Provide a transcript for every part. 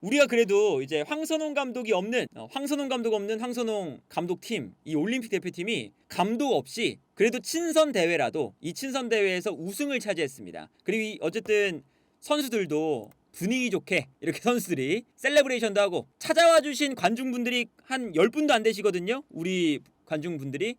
우리가 그래도 이제 황선홍 감독이 없는 황선홍 감독팀, 이 올림픽 대표팀이 감독 없이 그래도 친선 대회라도 이 친선 대회에서 우승을 차지했습니다. 그리고 어쨌든 선수들도 분위기 좋게 이렇게 선수들이 셀레브레이션도 하고, 찾아와 주신 관중분들이 한 10분도 안 되시거든요. 우리 관중분들이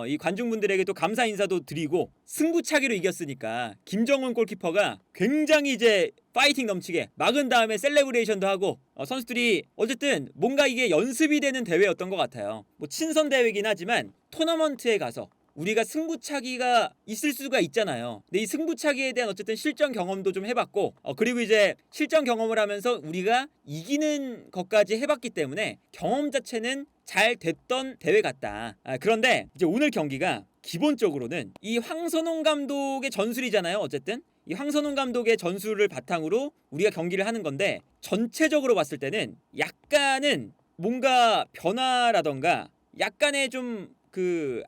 이 관중분들에게 또 감사 인사도 드리고, 승부차기로 이겼으니까 김정은 골키퍼가 굉장히 이제 파이팅 넘치게 막은 다음에 셀레브레이션도 하고, 선수들이 어쨌든 뭔가 이게 연습이 되는 대회였던 것 같아요. 뭐 친선 대회긴 하지만 토너먼트에 가서 우리가 승부차기가 있을 수가 있잖아요. 근데 이 승부차기에 대한 어쨌든 실전 경험도 좀 해봤고, 그리고 이제 실전 경험을 하면서 우리가 이기는 것까지 해봤기 때문에 경험 자체는 잘 됐던 대회 같다. 그런데 이제 오늘 경기가 기본적으로는 이 황선홍 감독의 전술이잖아요. 어쨌든 이 황선홍 감독의 전술을 바탕으로 우리가 경기를 하는 건데, 전체적으로 봤을 때는 약간은 뭔가 변화라던가 약간의 좀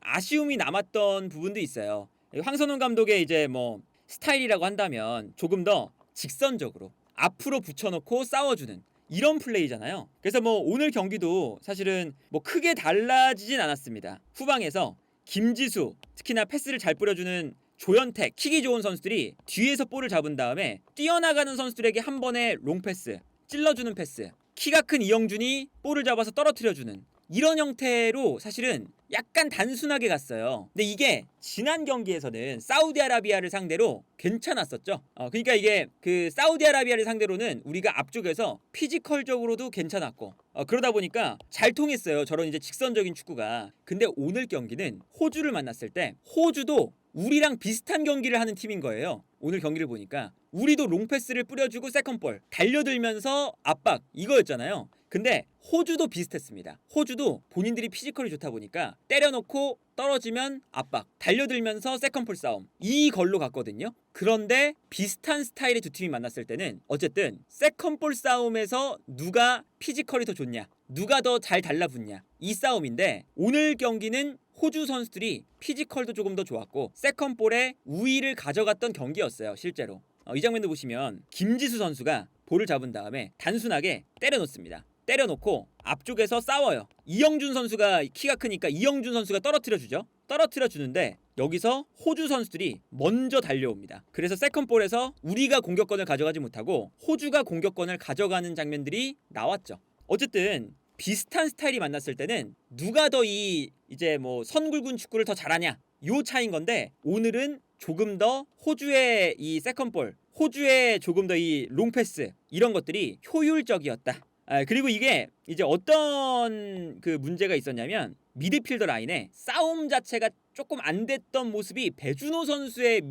아쉬움이 남았던 부분도 있어요. 황선홍 감독의 이제 뭐 스타일이라고 한다면 조금 더 직선적으로 앞으로 붙여놓고 싸워주는 이런 플레이잖아요. 그래서 뭐 오늘 경기도 사실은 뭐 크게 달라지진 않았습니다. 후방에서 김지수, 특히나 패스를 잘 뿌려주는 조현택, 킥이 좋은 선수들이 뒤에서 볼을 잡은 다음에 뛰어나가는 선수들에게 한 번에 롱패스, 찔러주는 패스, 키가 큰 이영준이 볼을 잡아서 떨어뜨려주는 이런 형태로 사실은 약간 단순하게 갔어요. 근데 이게 지난 경기에서는 사우디아라비아를 상대로 괜찮았었죠. 그러니까 이게 사우디아라비아를 상대로는 우리가 앞쪽에서 피지컬적으로도 괜찮았고, 그러다 보니까 잘 통했어요. 저런 이제 직선적인 축구가. 근데 오늘 경기는 호주를 만났을 때 호주도 우리랑 비슷한 경기를 하는 팀인 거예요. 오늘 경기를 보니까 우리도 롱패스를 뿌려주고 세컨볼 달려들면서 압박 이거였잖아요. 근데 호주도 비슷했습니다. 호주도 본인들이 피지컬이 좋다 보니까 때려놓고 떨어지면 압박, 달려들면서 세컨볼 싸움, 이걸로 갔거든요. 그런데 비슷한 스타일의 두 팀이 만났을 때는 어쨌든 세컨볼 싸움에서 누가 피지컬이 더 좋냐, 누가 더 잘 달라붙냐, 이 싸움인데, 오늘 경기는 호주 선수들이 피지컬도 조금 더 좋았고 세컨볼에 우위를 가져갔던 경기였어요. 실제로 이 장면도 보시면 김지수 선수가 볼을 잡은 다음에 단순하게 때려놓습니다. 때려놓고 앞쪽에서 싸워요. 이영준 선수가 키가 크니까 이영준 선수가 떨어뜨려주죠. 떨어뜨려주는데 여기서 호주 선수들이 먼저 달려옵니다. 그래서 세컨볼에서 우리가 공격권을 가져가지 못하고 호주가 공격권을 가져가는 장면들이 나왔죠. 어쨌든 비슷한 스타일이 만났을 때는 누가 더 이제 뭐 선굴군 축구를 더 잘하냐, 요 차인 건데, 오늘은 조금 더 호주의 이 세컨볼, 호주의 조금 더 이 롱패스 이런 것들이 효율적이었다. 그리고 이게 이제 어떤 문제가 있었냐면, 미드필더 라인에 싸움 자체가 조금 안 됐던 모습이 배준호 선수의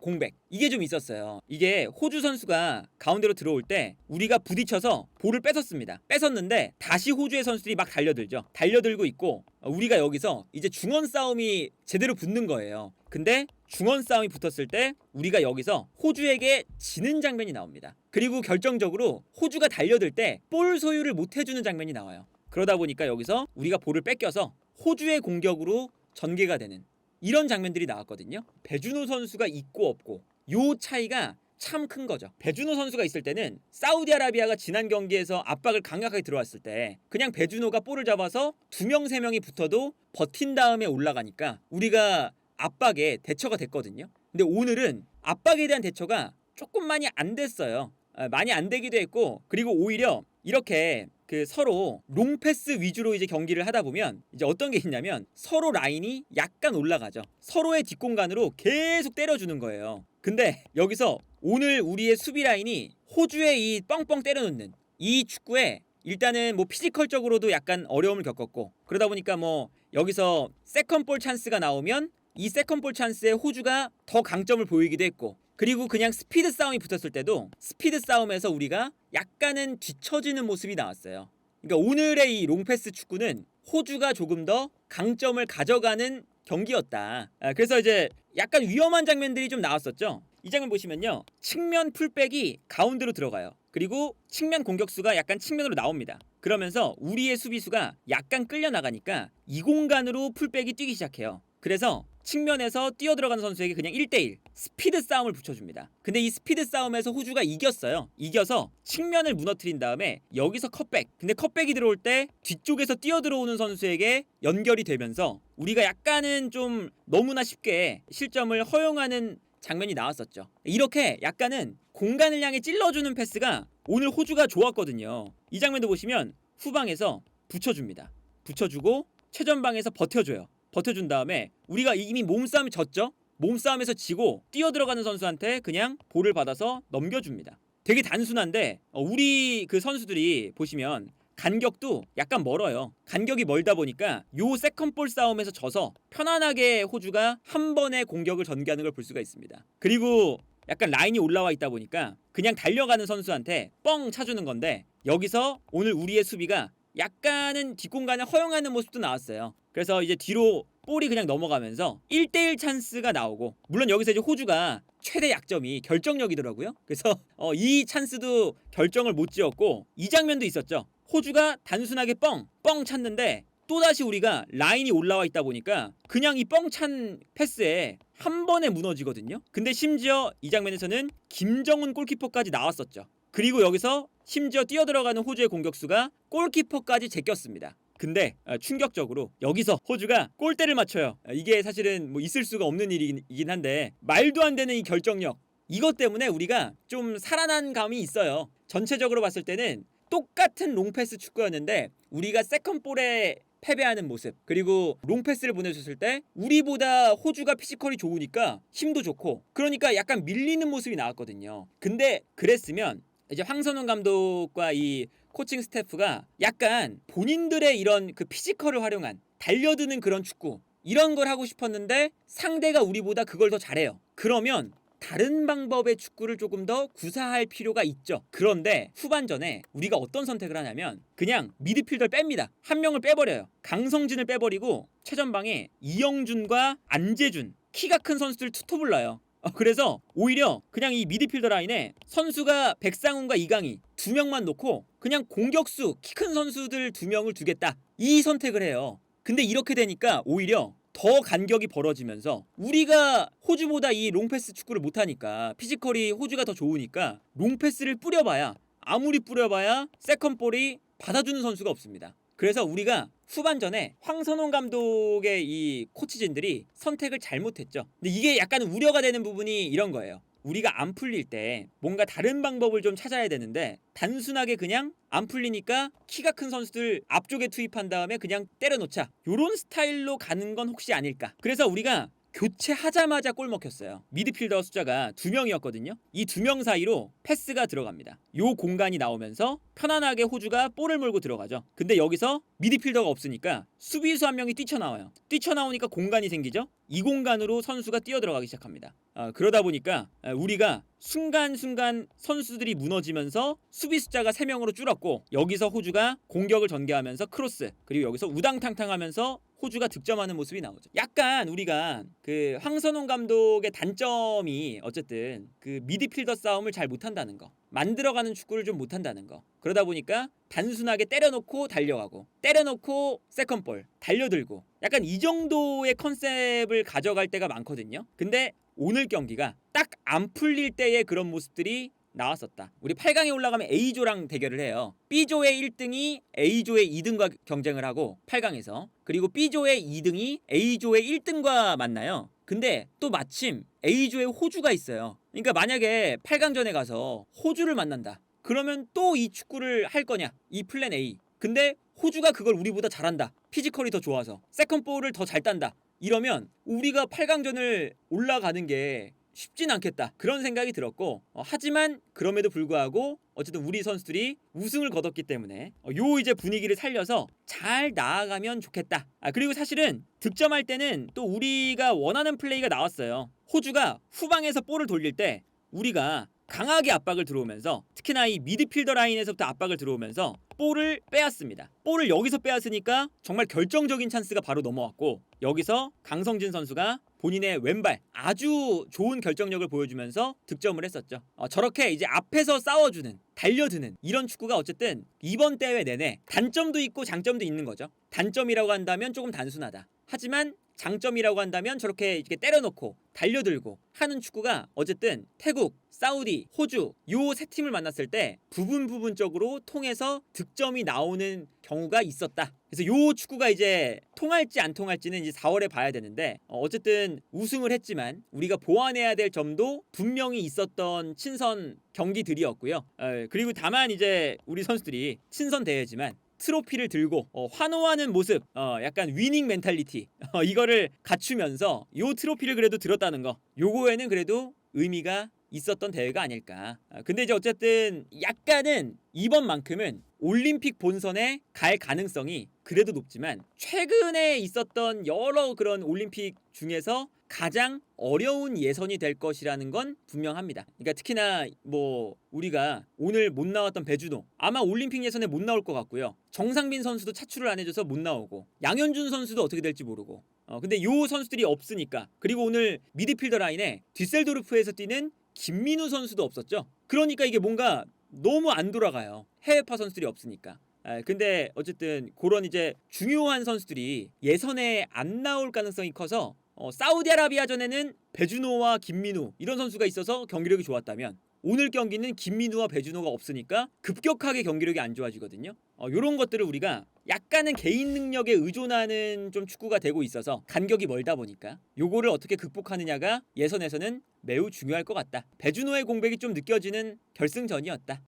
공백, 이게 좀 있었어요. 이게 호주 선수가 가운데로 들어올 때 우리가 부딪혀서 볼을 뺏었습니다. 뺏었는데 다시 호주의 선수들이 막 달려들죠. 달려들고 있고, 우리가 여기서 이제 중원 싸움이 제대로 붙는 거예요. 근데 중원 싸움이 붙었을 때 우리가 여기서 호주에게 지는 장면이 나옵니다. 그리고 결정적으로 호주가 달려들 때 볼 소유를 못 해주는 장면이 나와요. 그러다 보니까 여기서 우리가 볼을 뺏겨서 호주의 공격으로 전개가 되는 이런 장면들이 나왔거든요. 배준호 선수가 있고 없고 요 차이가 참 큰 거죠. 배준호 선수가 있을 때는 사우디아라비아가 지난 경기에서 압박을 강력하게 들어왔을 때 그냥 배준호가 볼을 잡아서 2명 3명이 붙어도 버틴 다음에 올라가니까 우리가 압박에 대처가 됐거든요. 근데 오늘은 압박에 대한 대처가 조금 많이 안 됐어요. 많이 안 되기도 했고, 그리고 오히려 이렇게 서로 롱패스 위주로 이제 경기를 하다 보면 이제 어떤 게 있냐면, 서로 라인이 약간 올라가죠. 서로의 뒷공간으로 계속 때려주는 거예요. 근데 여기서 오늘 우리의 수비 라인이 호주의 이 뻥뻥 때려놓는 이 축구에 일단은 뭐 피지컬적으로도 약간 어려움을 겪었고, 그러다 보니까 뭐 여기서 세컨볼 찬스가 나오면 이 세컨볼 찬스에 호주가 더 강점을 보이기도 했고, 그리고 그냥 스피드 싸움이 붙었을 때도 스피드 싸움에서 우리가 약간은 뒤처지는 모습이 나왔어요. 그러니까 오늘의 이 롱패스 축구는 호주가 조금 더 강점을 가져가는 경기였다. 그래서 이제 약간 위험한 장면들이 좀 나왔었죠. 이 장면 보시면요, 측면 풀백이 가운데로 들어가요. 그리고 측면 공격수가 약간 측면으로 나옵니다. 그러면서 우리의 수비수가 약간 끌려 나가니까 이 공간으로 풀백이 뛰기 시작해요. 그래서 측면에서 뛰어들어가는 선수에게 그냥 1대1 스피드 싸움을 붙여줍니다. 근데 이 스피드 싸움에서 호주가 이겼어요. 이겨서 측면을 무너뜨린 다음에 여기서 컷백. 근데 컷백이 들어올 때 뒤쪽에서 뛰어들어오는 선수에게 연결이 되면서 우리가 약간은 좀 너무나 쉽게 실점을 허용하는 장면이 나왔었죠. 이렇게 약간은 공간을 향해 찔러주는 패스가 오늘 호주가 좋았거든요. 이 장면도 보시면 후방에서 붙여줍니다. 붙여주고 최전방에서 버텨줘요. 버텨준 다음에 우리가 이미 몸싸움이 졌죠? 몸싸움에서 지고 뛰어들어가는 선수한테 그냥 볼을 받아서 넘겨줍니다. 되게 단순한데 우리 그 선수들이 보시면 간격도 약간 멀어요. 간격이 멀다 보니까 요 세컨볼 싸움에서 져서 편안하게 호주가 한 번에 공격을 전개하는 걸 볼 수가 있습니다. 그리고 약간 라인이 올라와 있다 보니까 그냥 달려가는 선수한테 뻥 차주는 건데 여기서 오늘 우리의 수비가 약간은 뒷공간을 허용하는 모습도 나왔어요. 그래서 이제 뒤로 볼이 그냥 넘어가면서 1대1 찬스가 나오고, 물론 여기서 이제 호주가 최대 약점이 결정력이더라고요. 그래서 이 찬스도 결정을 못 지었고, 이 장면도 있었죠. 호주가 단순하게 뻥 찼는데 또다시 우리가 라인이 올라와 있다 보니까 그냥 이 뻥 찬 패스에 한 번에 무너지거든요. 근데 심지어 이 장면에서는 김정훈 골키퍼까지 나왔었죠. 그리고 여기서 심지어 뛰어들어가는 호주의 공격수가 골키퍼까지 제꼈습니다. 근데 충격적으로 여기서 호주가 골대를 맞춰요. 이게 사실은 뭐 있을 수가 없는 일이긴 한데, 말도 안 되는 이 결정력, 이것 때문에 우리가 좀 살아난 감이 있어요. 전체적으로 봤을 때는 똑같은 롱패스 축구였는데 우리가 세컨볼에 패배하는 모습, 그리고 롱패스를 보내줬을 때 우리보다 호주가 피지컬이 좋으니까 힘도 좋고, 그러니까 약간 밀리는 모습이 나왔거든요. 근데 그랬으면 이제 황선홍 감독과 이 코칭 스태프가 약간 본인들의 이런 그 피지컬을 활용한 달려드는 그런 축구, 이런 걸 하고 싶었는데 상대가 우리보다 그걸 더 잘해요. 그러면 다른 방법의 축구를 조금 더 구사할 필요가 있죠. 그런데 후반전에 우리가 어떤 선택을 하냐면 그냥 미드필더를 뺍니다. 한 명을 빼버려요. 강성진을 빼버리고 최전방에 이영준과 안재준, 키가 큰 선수들 투톱을 놔요. 그래서 오히려 그냥 이 미드필더 라인에 선수가 백상훈과 이강인 두 명만 놓고 그냥 공격수 키 큰 선수들 두 명을 두겠다, 이 선택을 해요. 근데 이렇게 되니까 오히려 더 간격이 벌어지면서 우리가 호주보다 이 롱패스 축구를 못하니까, 피지컬이 호주가 더 좋으니까 롱패스를 뿌려봐야, 아무리 뿌려봐야 세컨볼이 받아주는 선수가 없습니다. 그래서 우리가 후반전에 황선홍 감독의 이 코치진들이 선택을 잘못했죠. 근데 이게 약간 우려가 되는 부분이 이런 거예요. 우리가 안 풀릴 때 뭔가 다른 방법을 좀 찾아야 되는데 단순하게 그냥 안 풀리니까 키가 큰 선수들 앞쪽에 투입한 다음에 그냥 때려놓자, 요런 스타일로 가는 건 혹시 아닐까. 그래서 우리가 교체하자마자 골 먹혔어요. 미드필더 숫자가 2명이었거든요. 이 2명 사이로 패스가 들어갑니다. 요 공간이 나오면서 편안하게 호주가 볼을 몰고 들어가죠. 근데 여기서 미드필더가 없으니까 수비수 한 명이 뛰쳐나와요. 뛰쳐나오니까 공간이 생기죠. 이 공간으로 선수가 뛰어들어가기 시작합니다. 그러다 보니까 우리가 순간순간 선수들이 무너지면서 수비 숫자가 3명으로 줄었고, 여기서 호주가 공격을 전개하면서 크로스, 그리고 여기서 우당탕탕하면서 호주가 득점하는 모습이 나오죠. 약간 우리가 그 황선홍 감독의 단점이 어쨌든 그 미드필더 싸움을 잘 못한다는 거, 만들어가는 축구를 좀 못한다는 거. 그러다 보니까 단순하게 때려놓고 달려가고, 때려놓고 세컨볼 달려들고, 약간 이 정도의 컨셉을 가져갈 때가 많거든요. 근데 오늘 경기가 딱 안 풀릴 때의 그런 모습들이 나왔었다. 우리 8강에 올라가면 A조랑 대결을 해요. B조의 1등이 A조의 2등과 경쟁을 하고 8강에서, 그리고 B조의 2등이 A조의 1등과 만나요. 근데 또 마침 A조에 호주가 있어요. 그러니까 만약에 8강전에 가서 호주를 만난다, 그러면 또 이 축구를 할 거냐, 이 플랜 A. 근데 호주가 그걸 우리보다 잘한다, 피지컬이 더 좋아서 세컨볼을 더 잘 딴다, 이러면 우리가 8강전을 올라가는 게 쉽진 않겠다, 그런 생각이 들었고, 하지만 그럼에도 불구하고 어쨌든 우리 선수들이 우승을 거뒀기 때문에 요 이제 분위기를 살려서 잘 나아가면 좋겠다. 그리고 사실은 득점할 때는 또 우리가 원하는 플레이가 나왔어요. 호주가 후방에서 볼을 돌릴 때 우리가 강하게 압박을 들어오면서, 특히나 이 미드필더 라인에서부터 압박을 들어오면서 볼을 빼앗습니다. 볼을 여기서 빼앗으니까 정말 결정적인 찬스가 바로 넘어왔고, 여기서 강성진 선수가 본인의 왼발 아주 좋은 결정력을 보여주면서 득점을 했었죠. 저렇게 이제 앞에서 싸워주는, 달려드는 이런 축구가 어쨌든 이번 대회 내내 단점도 있고 장점도 있는 거죠. 단점이라고 한다면 조금 단순하다. 하지만 장점이라고 한다면 저렇게 이렇게 때려놓고 달려들고 하는 축구가 어쨌든 태국, 사우디, 호주 요 세 팀을 만났을 때 부분적으로 통해서 득점이 나오는 경우가 있었다. 그래서 요 축구가 이제 통할지 안 통할지는 이제 4월에 봐야 되는데 어쨌든 우승을 했지만 우리가 보완해야 될 점도 분명히 있었던 친선 경기들이었고요. 그리고 다만 이제 우리 선수들이 친선 대회지만 트로피를 들고 환호하는 모습, 약간 위닝 멘탈리티 이거를 갖추면서 요 트로피를 그래도 들었다는 거, 요거에는 그래도 의미가 있었던 대회가 아닐까. 근데 이제 어쨌든 약간은 이번만큼은 올림픽 본선에 갈 가능성이 그래도 높지만 최근에 있었던 여러 그런 올림픽 중에서 가장 어려운 예선이 될 것이라는 건 분명합니다. 그러니까 특히나 뭐 우리가 오늘 못 나왔던 배준호 아마 올림픽 예선에 못 나올 것 같고요. 정상빈 선수도 차출을 안 해줘서 못 나오고 양현준 선수도 어떻게 될지 모르고 근데 요 선수들이 없으니까 그리고 오늘 미드필더 라인에 뒤셀도르프에서 뛰는 김민우 선수도 없었죠. 그러니까 이게 뭔가 너무 안 돌아가요. 해외파 선수들이 없으니까. 근데 어쨌든 그런 이제 중요한 선수들이 예선에 안 나올 가능성이 커서 사우디아라비아전에는 배준호와 김민우 이런 선수가 있어서 경기력이 좋았다면 오늘 경기는 김민우와 배준호가 없으니까 급격하게 경기력이 안 좋아지거든요. 이런 것들을 우리가 약간은 개인 능력에 의존하는 좀 축구가 되고 있어서 간격이 멀다 보니까 요거를 어떻게 극복하느냐가 예선에서는 매우 중요할 것 같다. 배준호의 공백이 좀 느껴지는 결승전이었다.